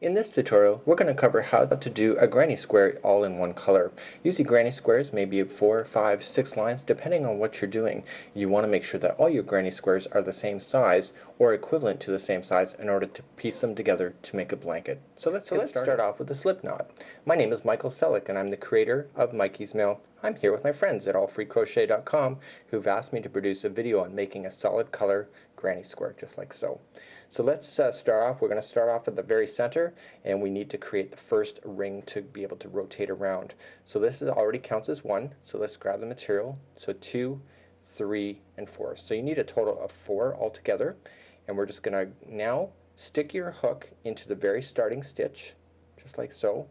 In this tutorial, we're going to cover how to do a granny square all in one color. Usually granny squares may be 4, 5, 6 lines depending on what you're doing. You want to make sure that all your granny squares are the same size or equivalent to the same size in order to piece them together to make a blanket. So let's start off with the slip knot. My name is Michael Selleck and I'm the creator of Mikey's Mill. I'm here with my friends at AllFreeCrochet.com who've asked me to produce a video on making a solid color granny square just like so. So let's start off. We're going to start off at the very center and we need to create the first ring to be able to rotate around. So this already counts as 1, so let's grab the material. So 2, 3, and 4. So you need a total of 4 altogether, and we're just going to now stick your hook into the very starting stitch just like so,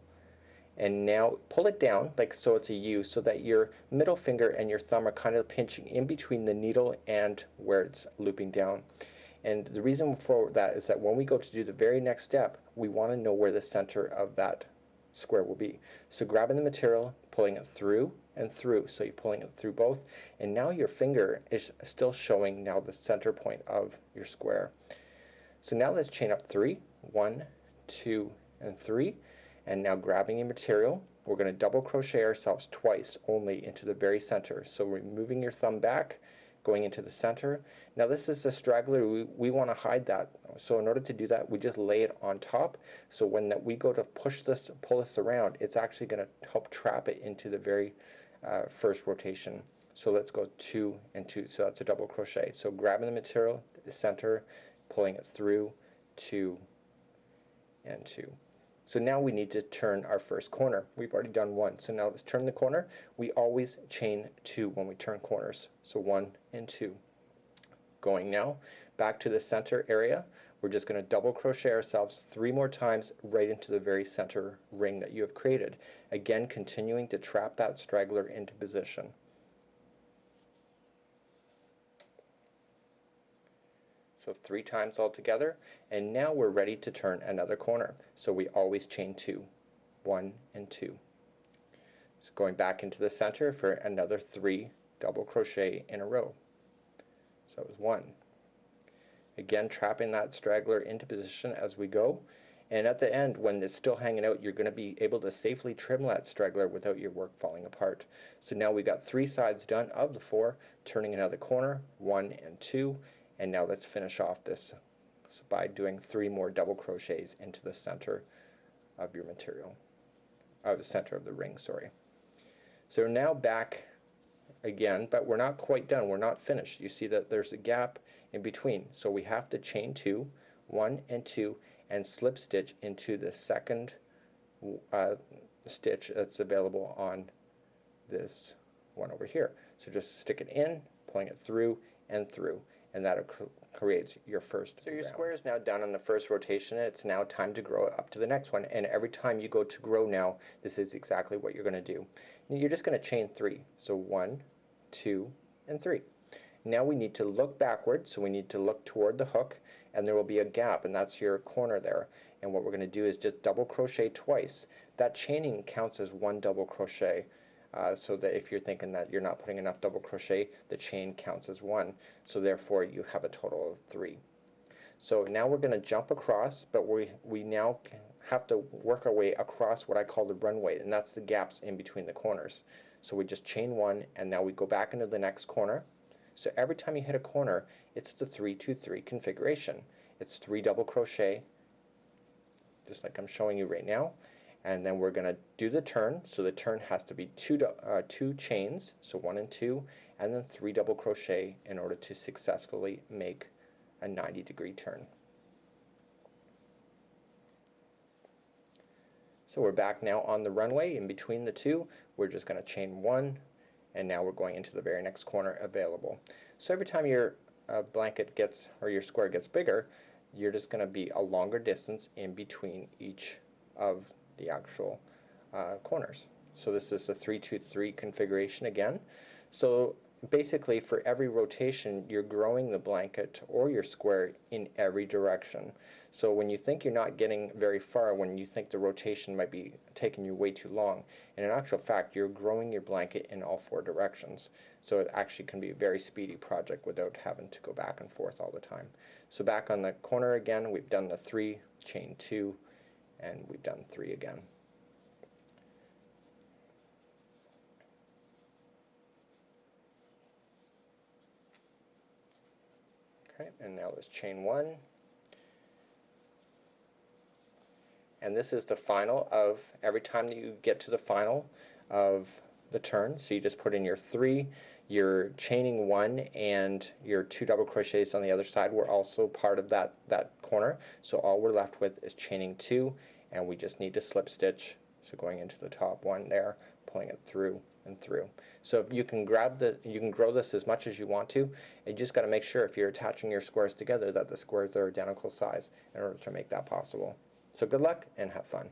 and now pull it down like so it's a U, so that your middle finger and your thumb are kind of pinching in between the needle and where it's looping down. And the reason for that is that when we go to do the very next step, we want to know where the center of that square will be. So grabbing the material, pulling it through and through, so you're pulling it through both, and now your finger is still showing now the center point of your square. So now let's chain up 3, 1, 2, and 3, and now grabbing your material, we're going to double crochet ourselves twice only into the very center. So we're moving your thumb back, going into the center. Now this is a straggler, we want to hide that. So in order to do that, we just lay it on top. So when we go to push this, pull this around, it's actually going to help trap it into the very first rotation. So let's go 2 and 2, so that's a double crochet. So grabbing the material, the center, pulling it through, 2 and 2. So now we need to turn our first corner. We've already done 1. So now let's turn the corner. We always chain 2 when we turn corners. So 1 and 2. Going now back to the center area. We're just going to double crochet ourselves 3 more times right into the very center ring that you have created. Again, continuing to trap that straggler into position. So 3 times all together, and now we're ready to turn another corner. So we always chain 2, 1 and 2. So going back into the center for another 3 double crochet in a row. So that was 1. Again, trapping that straggler into position as we go, and at the end, when it's still hanging out, you're going to be able to safely trim that straggler without your work falling apart. So now we've got 3 sides done of the 4, turning another corner, 1 and 2. And now let's finish off this by doing 3 more double crochets into the center of your material, the center of the ring, sorry. So we're now back again, but we're not quite done. We're not finished. You see that there's a gap in between. So we have to chain 2, 1 and 2, and slip stitch into the second stitch that's available on this one over here. So just stick it in, pulling it through and through, and that creates your first. So your square is now done on the first rotation. It's now time to grow it up to the next one, and every time you go to grow now, this is exactly what you're going to do. You're just going to chain 3. So 1, 2, and 3. Now we need to look backwards, so we need to look toward the hook, and there will be a gap, and that's your corner there. And what we're going to do is just double crochet twice. That chaining counts as 1 double crochet. So that if you're thinking that you're not putting enough double crochet, the chain counts as 1. So therefore you have a total of 3. So now we're going to jump across, but we now have to work our way across what I call the runway, and that's the gaps in between the corners. So we just chain 1, and now we go back into the next corner. So every time you hit a corner, it's the 3, 2, 3 configuration. It's 3 double crochet, just like I'm showing you right now. And then we're going to do the turn. So the turn has to be 2 chains, so 1 and 2, and then 3 double crochet in order to successfully make a 90-degree turn. So we're back now on the runway. In between the 2, we're just going to chain 1, and now we're going into the very next corner available. So every time your blanket gets, or your square gets bigger, you're just going to be a longer distance in between each of the actual corners. So this is a 3, 2, 3 configuration again. So basically for every rotation you're growing the blanket or your square in every direction. So when you think you're not getting very far, when you think the rotation might be taking you way too long, in actual fact you're growing your blanket in all 4 directions. So it actually can be a very speedy project without having to go back and forth all the time. So back on the corner again, we've done the 3, chain 2, and we've done 3 again. Okay, and now let's chain 1. And this is the final of every time that you get to the final of the turn. So you just put in your 3, you're chaining 1, and your 2 double crochets on the other side were also part of that corner. So all we're left with is chaining 2, and we just need to slip stitch. So going into the top one there, pulling it through and through. So you can you can grow this as much as you want to. You just got to make sure if you're attaching your squares together that the squares are identical size in order to make that possible. So good luck and have fun.